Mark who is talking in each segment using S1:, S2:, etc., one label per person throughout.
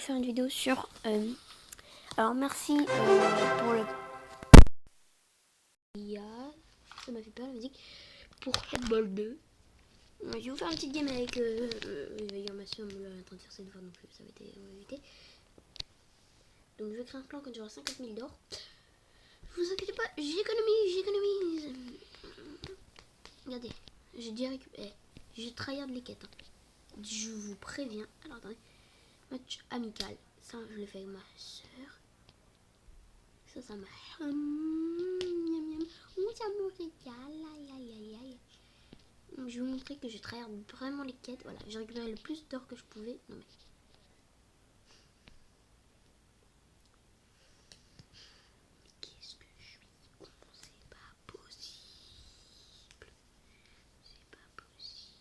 S1: faire une vidéo sur... alors merci pour le... Ça m'a fait peur la musique. Pour Football 2. Je vais vous faire une petite game avec... D'ailleurs ma soeur me l'a en train de faire cette fois, donc ça va être évité. Donc je vais créer un clan quand j'aurai 50 000 d'or. Vous inquiétez pas, j'économise. Regardez, j'ai déjà récupéré. J'ai tryhard les quêtes. Hein. Je vous préviens. Alors attendez. Match amical. Ça, je l'ai fait avec ma soeur. Ça m'a... ça me régale. Aïe. Je vais vous montrer que je tryhard vraiment les quêtes. Voilà, j'ai récupéré le plus d'or que je pouvais. Non mais... Qu'est-ce que je suis con. C'est pas possible. C'est pas possible.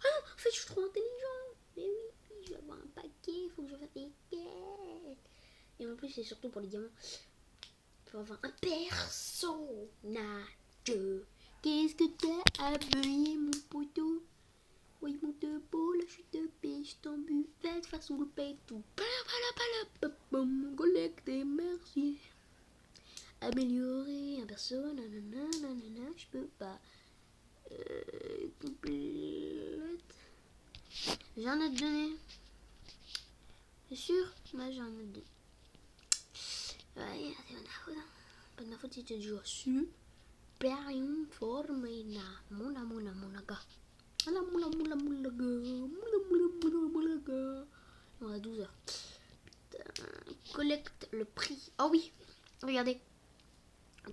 S1: Ah non, en fait, je suis trop intelligent. Mais oui, je vais avoir un paquet. Il faut que je fasse des quêtes. Et en plus, c'est surtout pour les diamants. Pour avoir un personnage. Qu'est-ce que t'as abonné, mon poteau? Oui, mon te beau, la chute de pêche, ton buvette, façon le pétou. Collecter, merci. Améliorer un perso, nanana, je peux pas. Complète. J'ai un autre donné. C'est sûr? Moi, j'ai un autre donné. Ouais, c'est pas de ma faute si tu joues super informé. Mon gars. On a 12 heures. Putain, collecte le prix. Oh oui, regardez.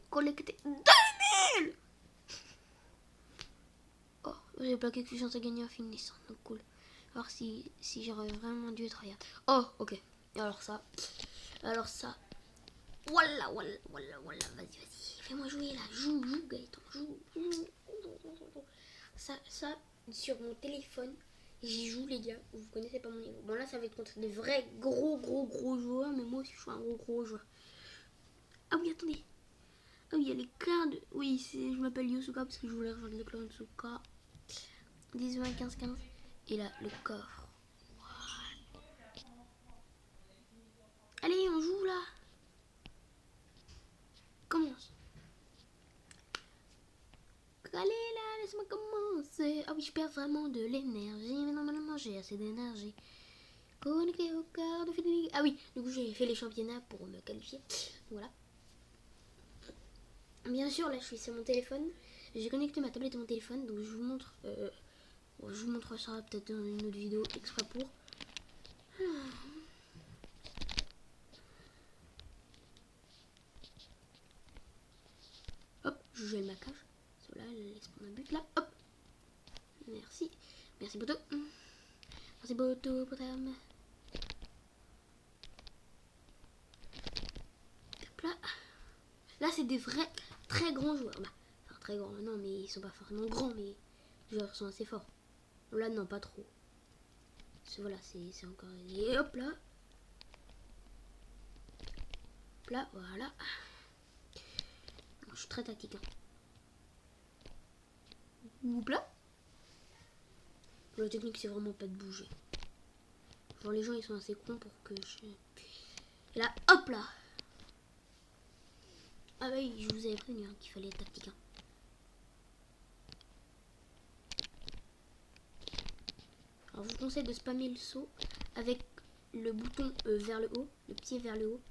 S1: Collecter 2000. Oh, j'ai plaqué que je suis censé gagner un finissant. Donc cool. Alors si j'aurais vraiment dû être regarde. Oh, ok. Alors ça. Voilà. Vas-y. Fais-moi jouer là. Joue, Gaëtan. Joue. Ça, sur mon téléphone, j'y joue, les gars. Vous connaissez pas mon niveau. Bon, là, ça va être contre des vrais gros joueurs. Mais moi aussi, je suis un gros joueur. Ah oui, attendez. Ah oui, il y a les cartes. Oui, je m'appelle Yosuka parce que je voulais rejoindre le clan Yosuka. 10, 20, 15. Et là, le coffre. What? Allez, on joue là. Commence. Allez là, laisse-moi commencer. Ah oui, je perds vraiment de l'énergie. Mais normalement, j'ai assez d'énergie. Connecté au quart de finale. Ah oui, du coup, j'ai fait les championnats pour me qualifier. Voilà. Bien sûr, là, je suis sur mon téléphone. J'ai connecté ma tablette à mon téléphone. Donc, je vous montre. Je vous montre ça peut-être dans une autre vidéo exprès pour. Hop, je joue ma cage. Cela, laisse prendre un but là. Hop. Merci Boto. Merci Boto, Potam. Hop là. Là, c'est des vrais très grands joueurs. Bah, enfin, très grands, non, mais ils sont pas forcément grands, mais les joueurs sont assez forts. Là, non, pas trop. Voilà, c'est encore... Et hop là. Hop là, voilà. Je suis très tactique. Hein. Hop là. La technique, c'est vraiment pas de bouger. Genre, les gens, ils sont assez cons pour que je... Et là, hop là. Ah bah oui, je vous avais prévenu hein, qu'il fallait être tactique. Hein. Alors, je vous conseille de spammer le saut avec le bouton vers le haut, le pied vers le haut.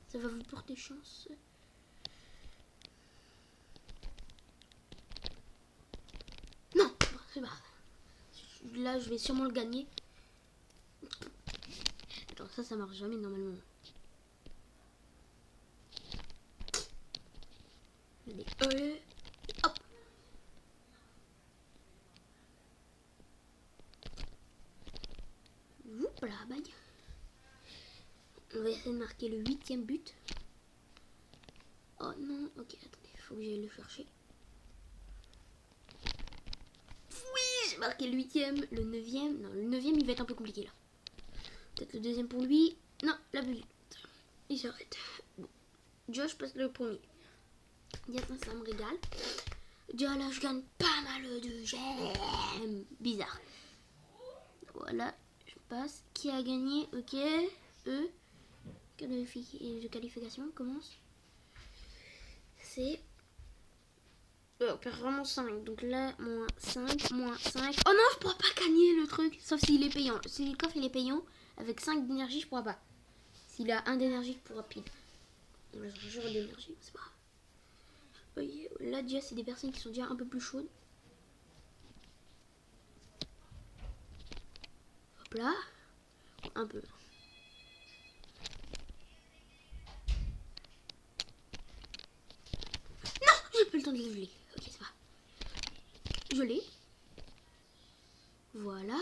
S1: Ça va vous porter chance. Non, c'est pas grave. Là, je vais sûrement le gagner. Attends, ça marche jamais normalement. Allez, hop. Voilà, bye. On va essayer de marquer le 8e but. Oh non, ok, attendez, il faut que j'aille le chercher. Oui, j'ai marqué le 8e, le 9e. Non, le 9e, il va être un peu compliqué là. Peut-être le 2e pour lui. Non, la bulle. Il s'arrête. Bon. Josh passe le premier. Yes, ça me régale. Déjà là, je gagne pas mal de gemmes. Bizarre. Voilà, je passe. Qui a gagné? Ok. Eux. De qualification commence. C'est... on perd vraiment 5. Donc là, moins 5, moins 5. Oh non, je pourrais pas gagner le truc. Sauf s'il est payant. Si le coffre il est payant, avec 5 d'énergie, je pourrais pas. S'il a 1 d'énergie, je pourrais pile. Là, j'aurai d'énergie, c'est pas grave. Vous voyez, là déjà, c'est des personnes qui sont déjà un peu plus chaudes. Hop là. Un peu. Non, j'ai pas le temps de les geler. Ok, c'est pas. Je l'ai. Voilà.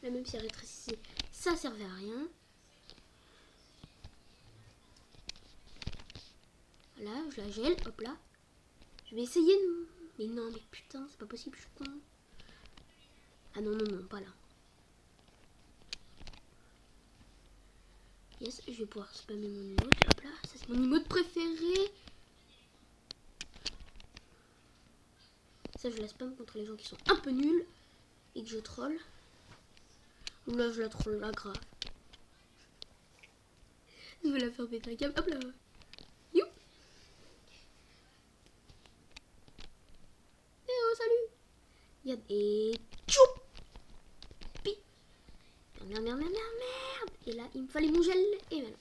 S1: Là, même si elle rétrécissait, ça servait à rien. Voilà, je la gèle. Hop là. Je vais essayer de... Mais non, mais putain, c'est pas possible, je suis con. Ah non, non, non, pas là. Yes, je vais pouvoir spammer mon emote. Hop là, ça c'est mon emote préféré. Ça, je la spam contre les gens qui sont un peu nuls et que je troll. Ou là, je la troll là, grave. Je vais la faire péter la cam. Hop là. You. Eh oh, salut. Regarde. Et tchoup. Pi. Merde, merde, merde, merde, merde. Et là, il me fallait mon gel. Et voilà.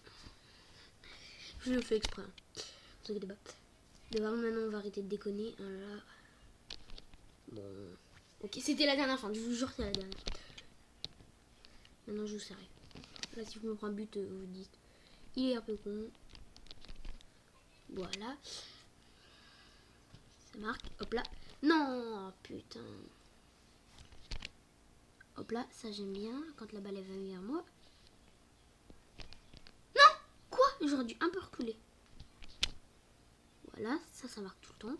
S1: Je le fais exprès. Vous inquiétez pas. D'abord, maintenant, on va arrêter de déconner. Là. Bon. Ok, c'était la dernière fin. Je vous jure que c'est la dernière. Maintenant, je vous sérieux. Là, si vous me prenez un but, vous vous dites, il est un peu con. Voilà. Ça marque. Hop là. Non, putain. Hop là, ça j'aime bien. Quand la balle elle va venir à moi. Non. Quoi? J'aurais dû un peu reculer. Voilà, ça marque tout le temps.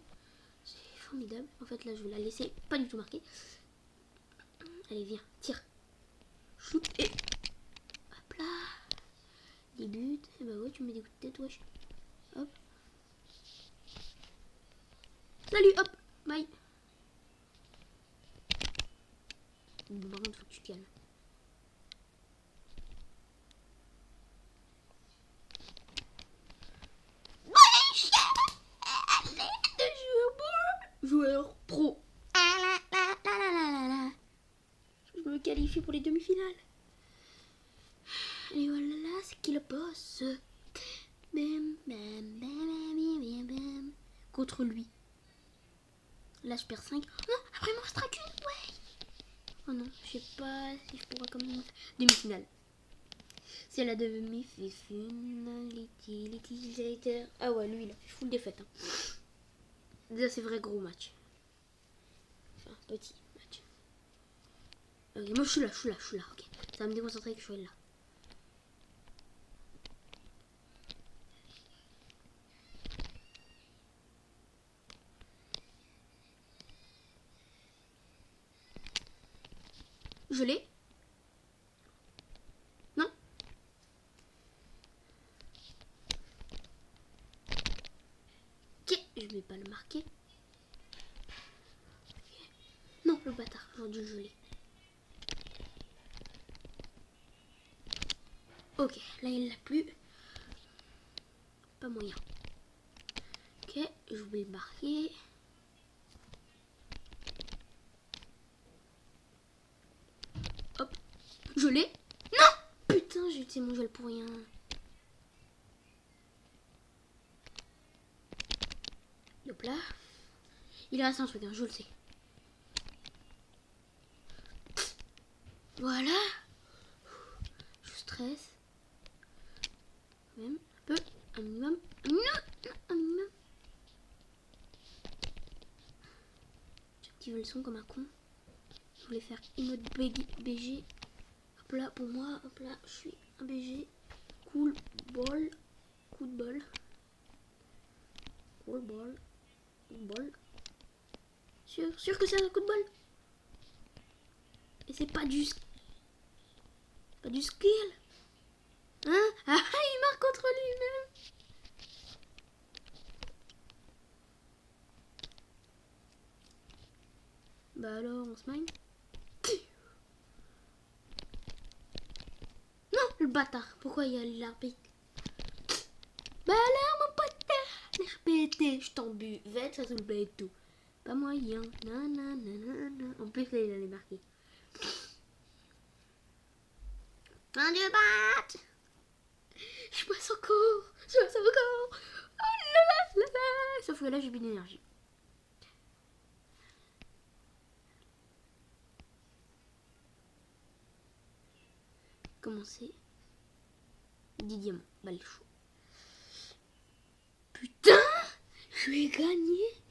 S1: C'est formidable. En fait, là, je vais la laisser pas du tout marquer. Allez, viens, tire. Shoot et... Hop là. Des buts. Et bah ouais, tu me mets des coups de tête, wesh. Hop. Salut, hop. Bye. Bon, par contre, faut que tu te calmes. Joueur pro. Je me qualifie pour les demi-finales. Et voilà, c'est qui le boss? Bam, bam, bam, bam, bam. Contre lui. Là, je perds 5. Non, après, il me restera qu'une. Ouais. Oh non, je sais pas si je pourrais quand même... Demi-finale. C'est la demi-finale. L'utilisateur. Ah ouais, lui, il a fait full défaite. Hein. Déjà, c'est vrai gros match. Enfin, petit match. Ok, moi, je suis là. Ok, ça va me déconcentrer que je sois là. Je l'ai. Non. Ok, je vais pas le marquer. Okay. Non, le bâtard, j'aurais dû le geler. Ok, là il l'a plus. Pas moyen. Ok, je vais le marquer. Hop, je l'ai. Non. Putain, j'ai utilisé mon gel pour rien. Hop là. Il reste un truc, hein, je le sais. Voilà. Je stresse. Même un peu. Un minimum. Un minimum. J'active le son comme un con. Je voulais faire emote BG. Hop là, pour moi, hop là, je suis un BG. Cool ball. Coup de bol. Cool ball. Ball. Sûr que c'est un coup de bol. Et c'est pas du skill. Hein? Ah, il marque contre lui-même. Bah alors, on se mine. bâtard. Pourquoi il y a l'arbitre? Bah là, mon pote, l'arbitre, je t'embuvette, ça te le et tout. Pas moyen. Nanana. En plus, là, il allait marquer. Fin du match. Je passe encore. Oh là là là là. Sauf que là, j'ai plus d'énergie. Commencer. 10 diamants. Balle chaud. Putain, je vais gagner.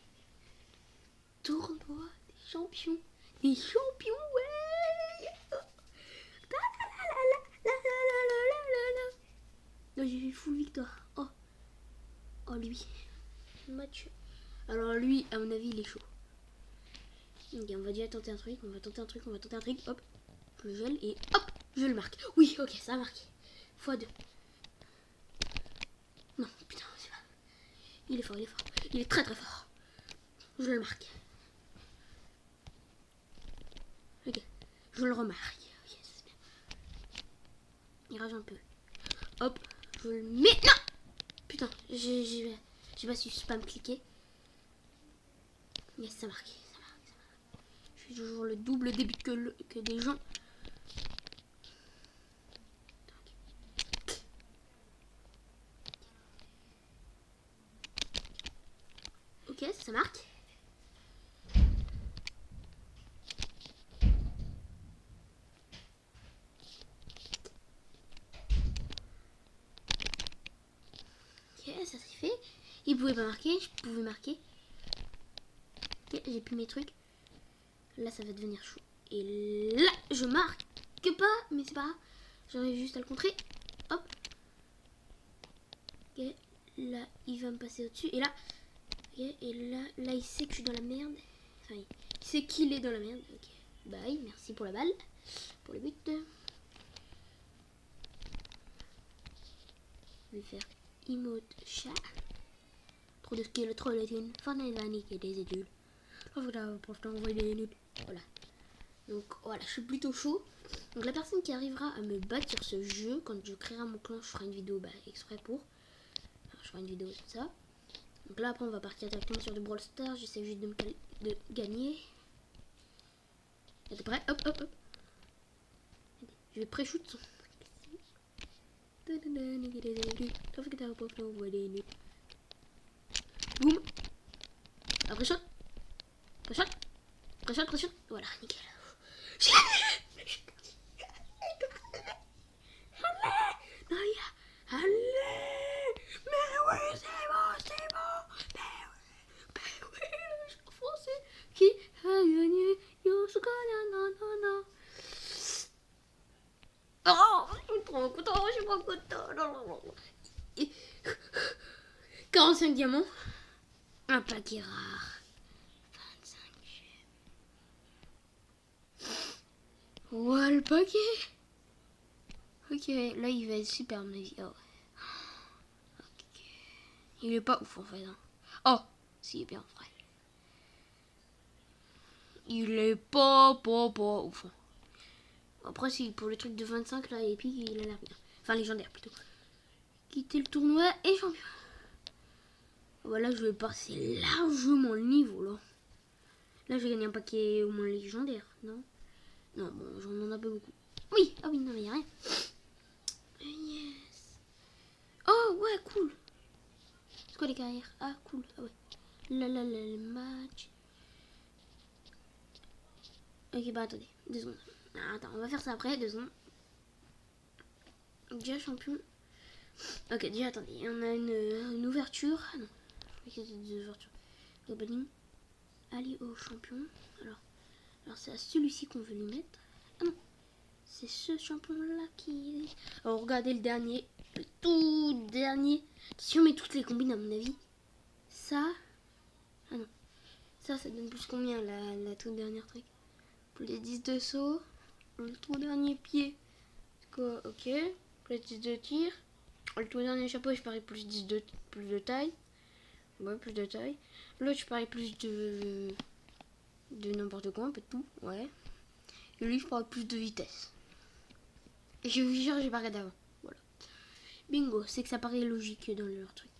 S1: Tournoi des champions. Des champions, ouais. Non, j'ai fait full victoire. Oh lui. Match. Alors lui, à mon avis, il est chaud. Ok, on va déjà tenter un truc. Hop, je le gèle et hop, je le marque. Oui, ok, ça a marqué. x2. Non, putain, c'est pas. Il est fort. Il est très fort. Je le marque. Ok, je le remarque. Ok, c'est bien. Il rage un peu. Hop, je le mets. Non. Putain, j'ai pas su spam cliquer. Yes, ça marque. Je fais toujours le double débit que des gens. Ok, ça marque. Ok, ça c'est fait. Il pouvait pas marquer, je pouvais marquer. Ok, j'ai plus mes trucs. Là, ça va devenir chaud. Et là, je marque pas, mais c'est pas grave. J'arrive juste à le contrer. Hop. Ok, là, il va me passer au-dessus. Et là, ok, et là, il sait que je suis dans la merde. Enfin, il sait qu'il est dans la merde. Ok, bye, merci pour la balle. Pour le but. Je vais faire emote chat. Trop de skill, trop de thunes. Fortnite va niquer des études. Voilà. Donc voilà, je suis plutôt chaud. Donc la personne qui arrivera à me battre sur ce jeu, quand je créerai mon clan, je ferai une vidéo exprès pour. Alors, je ferai une vidéo sur ça. Donc là après on va partir directement sur du Brawl Stars. J'essaie juste de gagner. T'es prêt? Hop. Je vais pré-shoot. Boum. Après shot. Pré-shot. Voilà, nickel. J'ai gagné. Allez. Mais oui, c'est bon. Mais oui, je suis en français. Qui a gagné? Yosuka, non. Oh, je suis trop content. Non. Et 45 diamants. Un paquet rare. 25 gemmes. Ouais, le paquet. Ok, là il va être super à mon avis. Oh. Ok. Il est pas ouf en fait. Hein. Oh, s'il est bien vrai. Il est pas ouf. Hein. Après, si pour le truc de 25 là, épique, il a l'air bien. Enfin, légendaire plutôt. Quitter le tournoi et champion. Voilà, je vais passer largement le niveau là. Là, je vais gagner un paquet au moins légendaire, non? Non, bon, j'en ai pas beaucoup. Oui, ah oui, non, mais y a rien. Yes. Oh, ouais, cool. C'est quoi les carrières? Ah, cool, ah ouais. Le match. Ok, bah attendez, 2 secondes. Attends, on va faire ça après, 2 secondes. Déjà champion. Ok, déjà attendez, on a une ouverture. Ah non, je crois qu'il y a 2 ouvertures. Opening. Allez au champion. Alors c'est à celui-ci qu'on veut lui mettre. Ah non, c'est ce champion-là qui... Alors regardez le dernier, le tout dernier. Si on met toutes les combines à mon avis, ça... Ah non, ça donne plus combien la toute dernière truc? Plus 10 de saut, le tout dernier pied. Quoi? Ok, plus 10 de tir. Le tout dernier chapeau, je parie plus 10 plus de taille. Ouais, plus de taille. L'autre, je parie plus de n'importe quoi, un peu de tout, ouais. Et lui, je parie plus de vitesse. Et je vous jure, j'ai pas regardé avant. Bingo, c'est que ça paraît logique dans leur truc.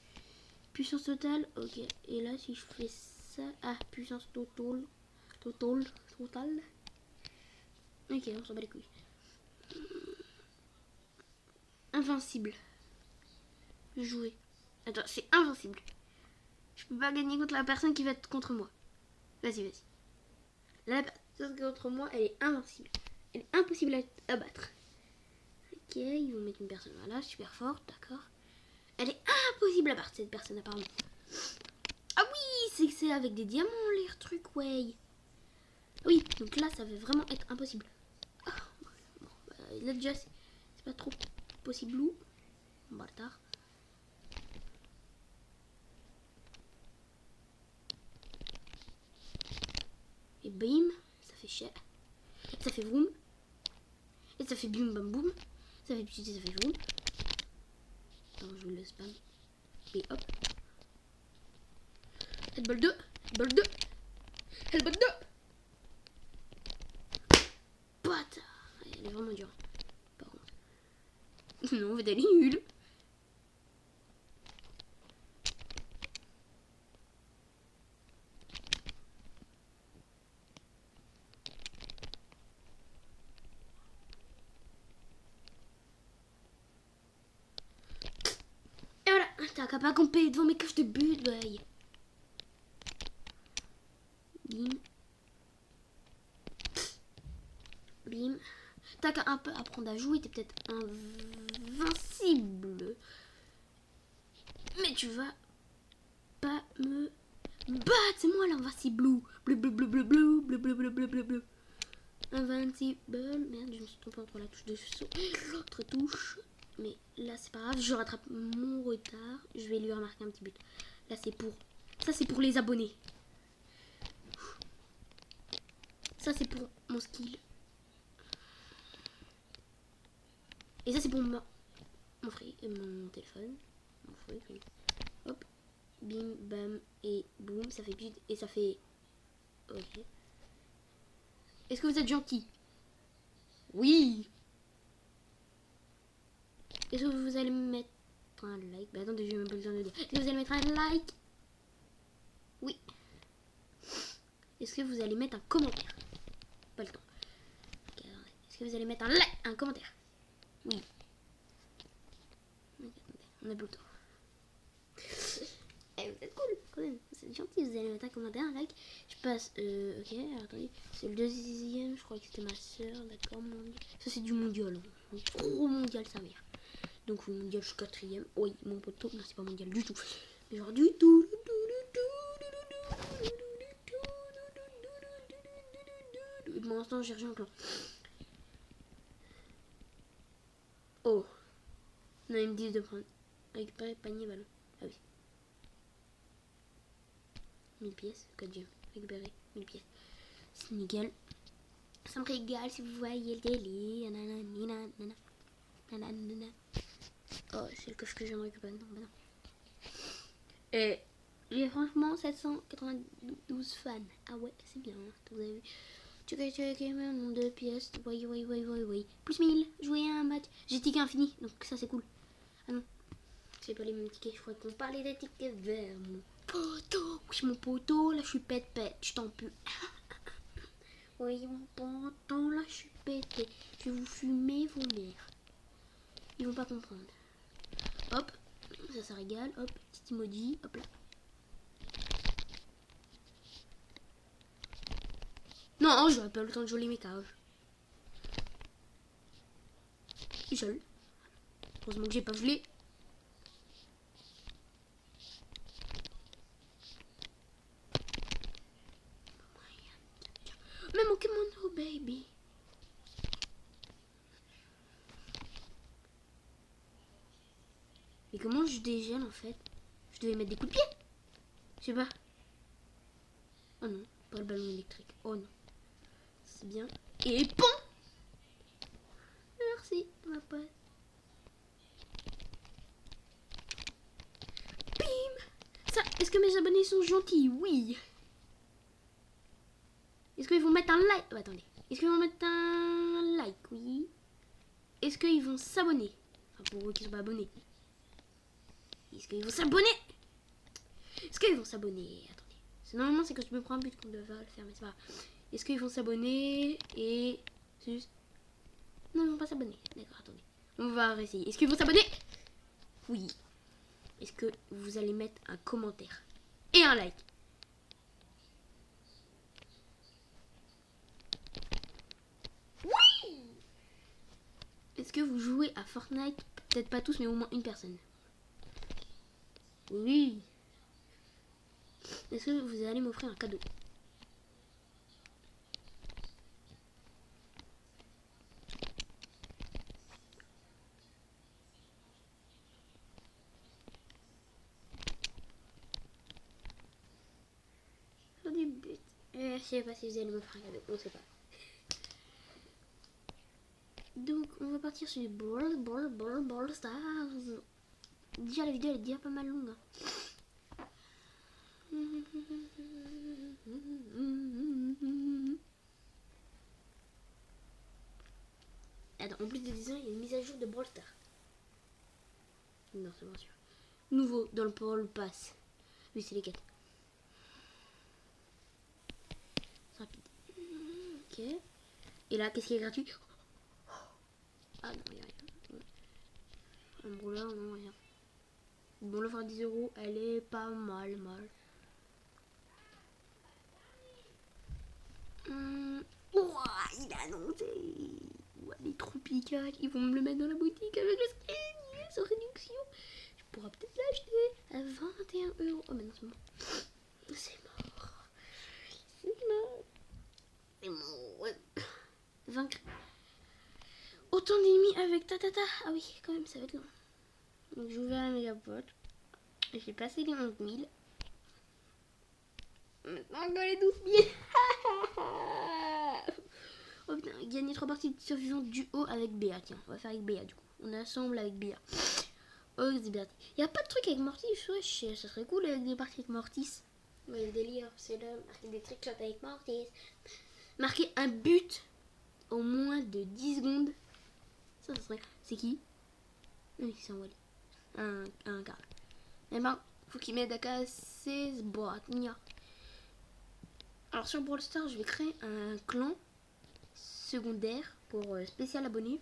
S1: Puissance totale, ok. Et là, si je fais ça... Ah, puissance totale. Total. Ok, on s'en bat les couilles. Invincible. Jouer. Attends, c'est invincible. Je peux pas gagner contre la personne qui va être contre moi. Vas-y. La personne qui est contre moi, elle est invincible. Elle est impossible à battre. Ok, ils vont mettre une personne là, super forte, d'accord. Elle est impossible à battre, cette personne, apparemment. Ah oui, c'est que c'est avec des diamants, les trucs, ouais. Oui, donc là, ça va vraiment être impossible. Ah, bon, bah, là, déjà, c'est pas trop possible ou. Bâtard. Et bim, ça fait cher. Ça fait vroom. Et ça fait bim bam boum. Ça fait petit, ça fait vroom. Attends, je vous le spam. Et hop. Headball 2. Headball 2. Headball 2. Bâtard. Elle est vraiment dure. Par contre. Non, elle est nulle. Et voilà. T'as qu'à pas camper devant mes cages de but, boy. Bim. Bim. T'as qu'à un peu apprendre à jouer, t'es peut-être invincible. Mais tu vas pas me battre, c'est moi l'invincible. Bleu. Invincible. Merde, je me suis trompée entre la touche de saut et l'autre touche. Mais là, c'est pas grave, je rattrape mon retard. Je vais lui remarquer un petit but. Là, c'est pour... Ça, c'est pour les abonnés. Ça, c'est pour mon skill. Et ça, c'est pour mon frère, mon téléphone. Mon frère, oui. Hop. Bim, bam, et boum. Ça fait but et ça fait... Ok. Est-ce que vous êtes gentil? Oui. Est-ce que vous allez me mettre un like? Bah attendez, j'ai même pas le temps de dire. Est-ce que vous allez mettre un like? Oui. Est-ce que vous allez mettre un commentaire? Pas le temps. Okay, est-ce que vous allez mettre un like? Un commentaire? Oui. Okay, on a plus le temps. Eh, vous êtes cool, quand même. Vous êtes gentil, vous allez mettre un commentaire, un like. Je passe, ok, alors, attendez. C'est le deuxième, je crois que c'était ma soeur, d'accord. Ça, c'est du mondial. Trop mondial, sa mère. Donc, mondial, je suis quatrième. Oui, mon poteau, non, c'est pas mondial du tout. Mais genre, du tout. Pour l'instant, j'ai rejoint un clan. Oh. Non, ils me disent de prendre. Récupérer panier ballon. Ah oui. 1000 pièces, code gem. Récupérer 1000 pièces. C'est nickel. Ça me régale si vous voyez le délire. Oh, c'est le coffre que je viens de récupérer. Non, bah non. Et j'ai franchement 792 fans. Ah ouais, c'est bien. Hein. Vous avez vu. Check, mon nombre de pièces. Oui. Plus 1000. Jouer à un match. J'ai ticket infini. Donc ça, c'est cool. Ah non. C'est pas les mêmes tickets. Je crois qu'on parlait des tickets verts. Mon poteau. Oui, mon poteau. Là, je suis pète. Je t'en pue. Oui, mon poteau. Là, je suis pété. Je vais vous fumer vos mères. Ils vont pas comprendre. Hop. Ça régale. Hop. Petit emoji. Hop là. Non, j'aurais pas le temps de jouer mes cages. Seul. Heureusement que j'ai pas gelé. Mais mon kimono, baby. Mais comment je dégèle en fait? Je devais mettre des coups de pied. Je sais pas. Oh non, pas le ballon électrique. Oh non. C'est bien. Et bon. Merci, ma pote. Bim. Ça, est-ce que mes abonnés sont gentils? Oui. Est-ce qu'ils vont mettre un like? Oh, attendez. Est-ce qu'ils vont mettre un like? Oui. Est-ce qu'ils vont s'abonner? Enfin, pour eux qui sont pas abonnés. Est-ce qu'ils vont s'abonner? Est-ce qu'ils vont s'abonner? Attendez. Normalement, c'est quand je me prends un but qu'on doit le faire, mais c'est pas grave. Est-ce qu'ils vont s'abonner? Et... Non, ils vont pas s'abonner. D'accord, attendez. On va réessayer. Est-ce qu'ils vont s'abonner? Oui. Est-ce que vous allez mettre un commentaire et un like? Oui. Est-ce que vous jouez à Fortnite? Peut-être pas tous, mais au moins une personne. Oui. Est-ce que vous allez m'offrir un cadeau? Je sais pas si vous allez m'offrir un cadeau, on sait pas. Donc on va partir sur les Brawl Stars. Déjà la vidéo elle est déjà pas mal longue. Attends, en plus de 10 ans, il y a une mise à jour de Brawl Stars. Non, c'est bien sûr. Nouveau dans le Brawl Pass. Oui, c'est les quêtes. Rapide. Ok. Et là, qu'est-ce qui est gratuit? Ah non, il n'y a rien. Un brawler, non, rien. Bon, l'offre à 10 €, elle est pas mal. Ouah, il a annoncé. Ouah, les tropicales, ils vont me le mettre dans la boutique avec le skin. Yes, en réduction. Je pourrais peut-être l'acheter à 21 €. Oh, mais non, c'est mort. C'est mort. C'est mort. Ouais. Vaincre autant d'ennemis avec tatata. Ah oui, quand même, ça va être long. Donc, j'ai ouvert la méga boîte. J'ai passé les 11 000. Maintenant, on a les 12 000. Oh putain, gagner 3 parties de survivants duo avec Béa. Tiens, on va faire avec Béa du coup. On assemble avec Béa. Oh, c'est bien. Il n'y a pas de truc avec Mortis, wesh. Ça serait cool avec des parties avec Mortis. Mais le délire, c'est de marquer des trickshots avec Mortis. Marquer un but au moins de 10 secondes. Ça serait. C'est qui? Oui, c'est un Wally. Un gars. Eh ben, faut qu'il m'aide à casser ce boîte. Alors sur Brawl Stars, je vais créer un clan secondaire pour spécial abonné.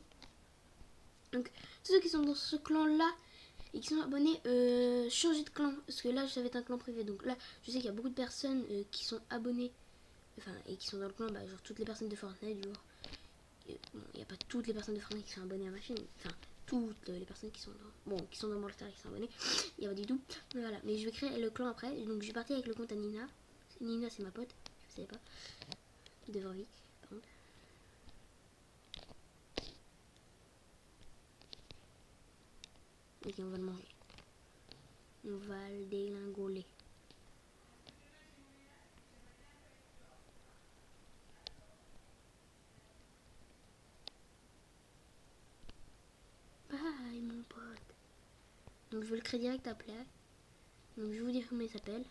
S1: Donc tous ceux qui sont dans ce clan là et qui sont abonnés, changez de clan, parce que là ça va être un clan privé. Donc là je sais qu'il y a beaucoup de personnes qui sont abonnées, enfin, et qui sont dans le clan, genre toutes les personnes de Fortnite, genre bon, il n'y a pas toutes les personnes de Fortnite qui sont abonnées à ma chaîne, enfin toutes les personnes qui sont dans Brawl Stars qui sont abonnées, il n'y a pas du tout. Mais voilà, mais je vais créer le clan après. Donc je vais partir avec le compte à Nina. Nina c'est ma pote, je savais pas, de vraie vie par contre. Ok, on va le manger. On va le déglingoler. Bye mon pote. Donc je vais le créer direct après. Donc je vais vous dire comment il s'appelle.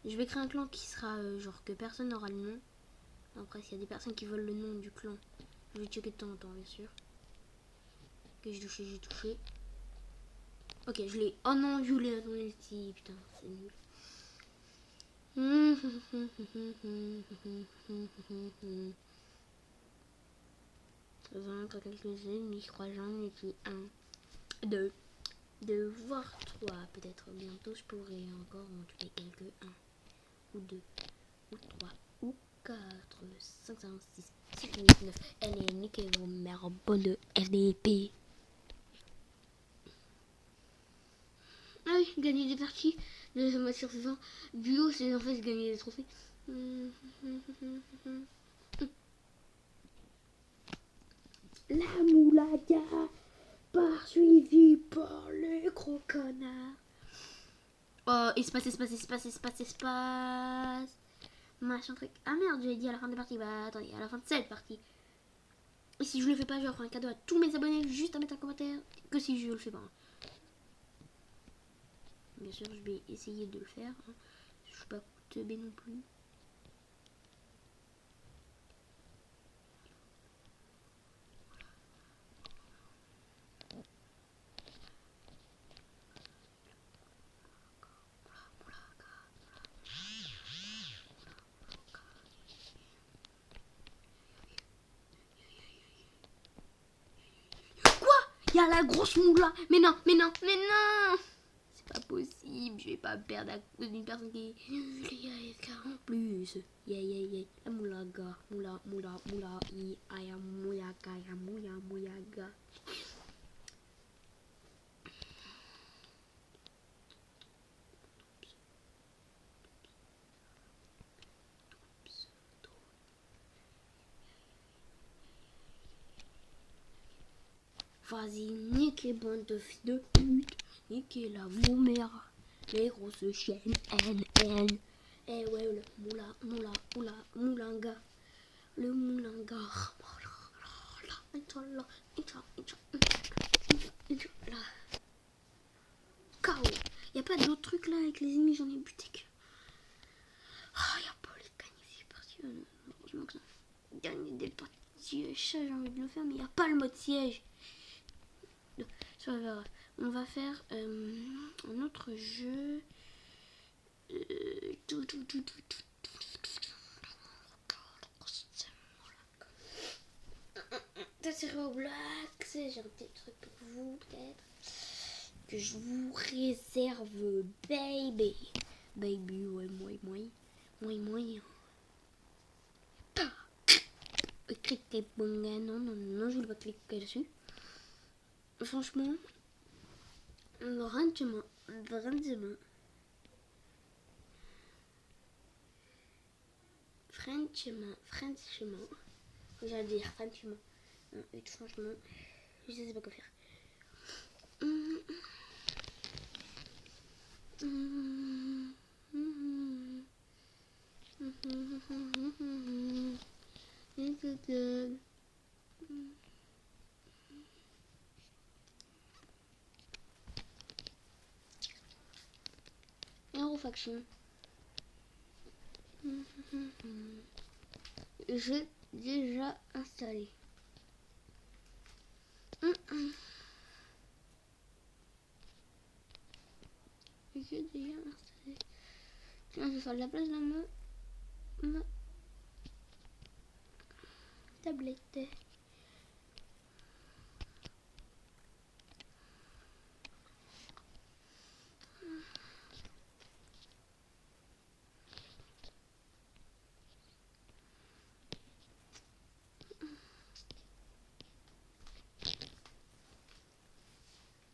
S1: Je vais créer un clan qui sera genre que personne n'aura le nom. Après s'il y a des personnes qui veulent le nom du clan, je vais checker de temps en temps bien sûr. Ok, j'ai touché. Ok, je l'ai. Oh non, je l'ai ici. Putain, c'est nul. Vaincre quelques ennemis, je crois j'en ai fait 1, 2, voire 3. Peut-être bientôt je pourrai encore en tuer quelques 1 ou 2 ou 3 ou 4, 5, 6, 7, 8, 9. Allez, niquez vos mères bonnes de FDP. Ah oui, gagner des parties de mode survivant. Duo, c'est en fait gagner des trophées. La moulaga poursuivie par les gros connards. Oh, espace. Machin truc. Ah merde, j'avais dit à la fin de la partie. Bah attendez, à la fin de cette partie. Et si je le fais pas, j'offre un cadeau à tous mes abonnés juste à mettre un commentaire. Que si je le fais pas. Bien sûr, je vais essayer de le faire. Je suis pas teubé non plus. Il y a la grosse moula. Mais non, mais non, mais non. C'est pas possible. Je vais pas me perdre à cause d'une personne qui est en plus. La moulaga. Moula. Aya moulaga. Ya moulaga. Vas-y, niquez bande de fils de pute. Niquez la vos mères. Les grosses chiennes. Eh ouais, le moulanga. Le moulanga. KO. Y'a pas d'autres trucs là avec les ennemis, j'en ai buté que. Ah, y'a pas les canifiés partis. Heureusement que ça. Gagner des petits chats, j'ai envie de le faire, mais y'a pas le mode siège. On va faire un autre jeu. Ça c'est Roblox. J'ai un petit truc pour vous peut-être que je vous réserve, baby. Baby, ouais, moi. Cliquez bonga, non, je voulais pas cliquer dessus. Franchement, vraiment. Franchement, j'allais dire franchement. Et franchement, je sais pas quoi faire. Aerofaction. J'ai déjà installé. J'ai déjà installé. Tiens, je vais faire de la place dans ma tablette.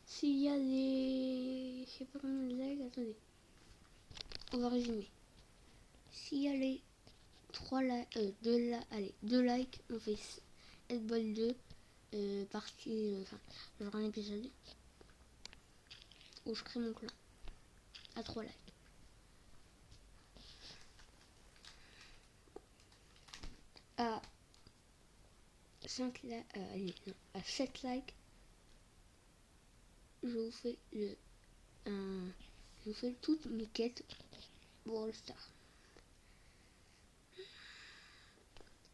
S1: S'il y a des... Je sais pas combien de likes, attendez. On va résumer. S'il y a les 2 likes, on fait Headball 2, partie, genre un épisode où je crée mon clan à 3 likes. À 7 likes, je vous fais toutes mes quêtes pour All Star.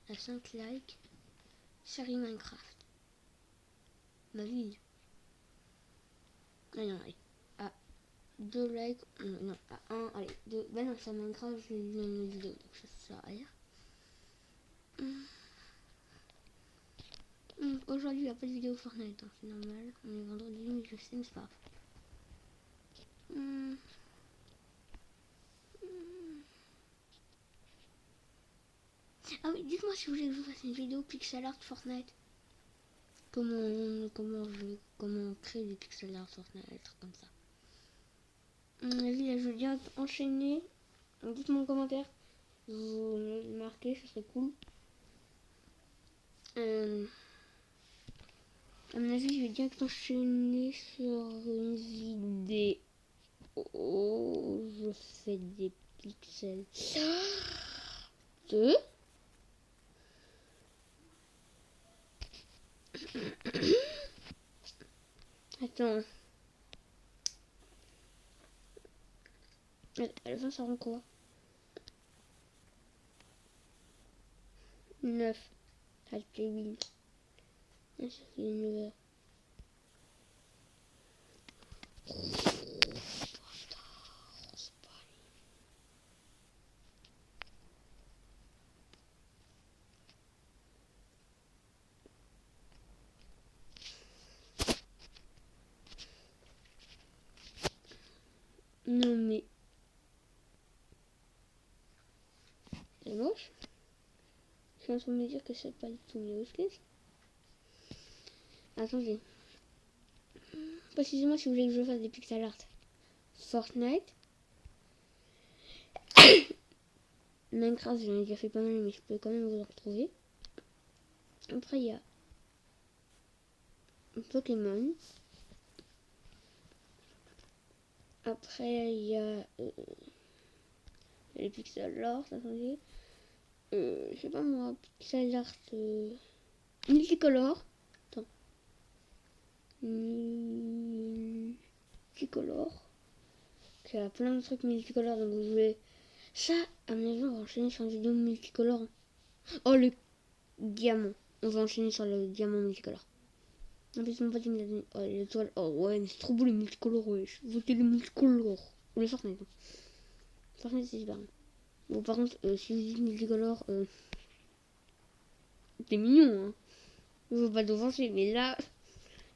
S1: À 5 likes, série Minecraft. Ma vie. Non, allez. À 2 likes, non, à 1, allez, 2. Ben non, ça Minecraft, je vais une vidéo, donc ça sert à rien. Aujourd'hui, il n'y a pas de vidéo Fortnite, hein, c'est normal. On est vendredi, mais je sais, mais c'est pas grave. Ah oui, dites-moi si vous voulez que je vous fasse une vidéo pixel art Fortnite. Comment créer des pixel art Fortnite, des trucs comme ça. Vas-y, là, je veux bien enchaîner. Dites-moi en commentaire. Vous me marquez, ce serait cool. À mon avis, je vais bien enchaîner sur une vidéo. Je fais des pixels. 2. Attends. À la fin, ça rend quoi? 9. Ça fait 8. Ça fait 9 heures. Non mais... C'est moche. Je suis en train de me dire que c'est pas du tout mieux que attendez. Précisément si vous voulez que je fasse des pixel art. Fortnite. Minecraft, j'en ai déjà fait pas mal, mais je peux quand même vous en retrouver. Après, il y a Pokémon. Après, il y a les pixel art, attendez. Je sais pas moi, pixel art multicolore. Attends. Multicolore. Il y a plein de trucs multicolores, donc vous voulez... Ça, à mon avis, on va enchaîner sur une vidéo multicolore. Oh, le diamant. On va enchaîner sur le diamant multicolore. En plus, mon pote, il me l'a donné. Oh, l'étoile. Oh, ouais, mais c'est trop beau les multicolores, ouais. Votez les multicolores. Ou les Fortnite. Fortnite, c'est super. Bon, par contre, si vous dites multicolore, c'est mignon, hein. Je veux pas t'offenser, mais là,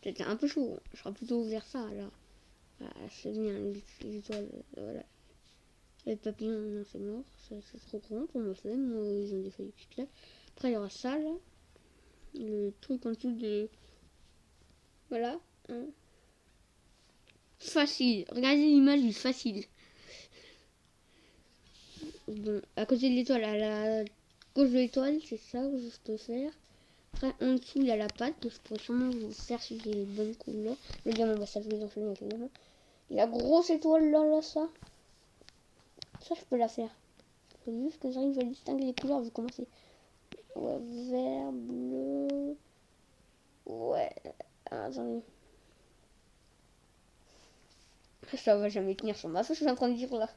S1: c'était un peu chaud. Je serais plutôt ouvert ça, là. Ah, c'est bien, les étoiles, voilà. Les papillons, non, c'est mort. C'est trop grand pour ma flemme. Ils ont des feuilles pixels. Après, il y aura ça, là. Le truc en dessous de... Voilà. Hein. Facile. Regardez l'image du facile. Bon, à côté de l'étoile, à la gauche de l'étoile, c'est ça que je peux faire. Après, en dessous, il y a la patte que je pourrais sûrement vous faire si j'ai les bonnes couleurs. Le diamant, bah, ça je vais enchaîner avec le diamant. Et la grosse étoile là, ça. Ça, je peux la faire. Il faut juste que j'arrive à distinguer les couleurs. Vous commencez. Ouais, vert, bleu. Ouais. Ah, attendez. Ça va jamais tenir sur ma feuille, je suis en train de dire là.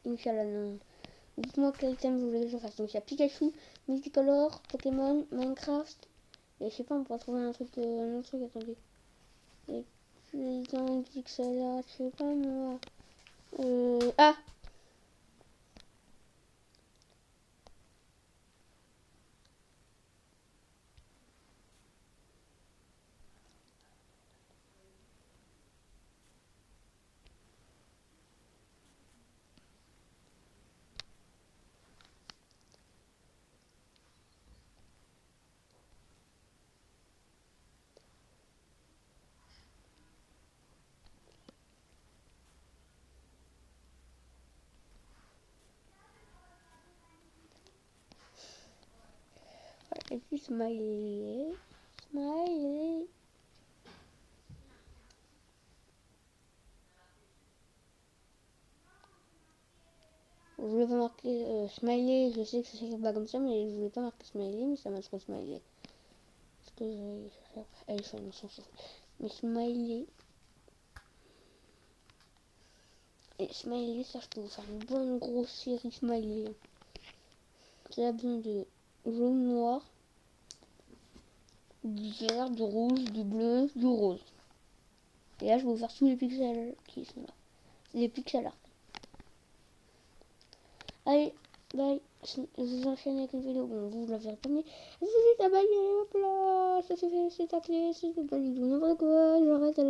S1: Inch'Allah, non. Dites-moi quel thème vous voulez que je fasse. Donc il y a Pikachu, Multicolore, Pokémon, Minecraft. Et je sais pas, on pourra trouver un autre truc, attendez. Et puis dans le pixel art, je sais pas moi. Ah! Et puis Smiley. Smiley. Je voulais pas marquer Smiley, je sais que ça s'écrit pas comme ça, mais je voulais pas marquer Smiley, mais ça m'a trop Smiley. Parce que iPhone, on s'en fout. Mais Smiley. Et Smiley, ça je peux vous faire une bonne grosse série Smiley. J'ai besoin de jaune, noir, du vert, du rouge, du bleu, du rose. Et là, je vais vous faire tous les pixels qui sont là. C'est des pixel art. Allez, bye. Je vous enchaîne avec une vidéo. Bon, vous la verrez pas, mais vous êtes abonné, hop là. Ça c'est fait, c'est taclé, c'est pas du tout n'importe quoi. J'arrête, allez.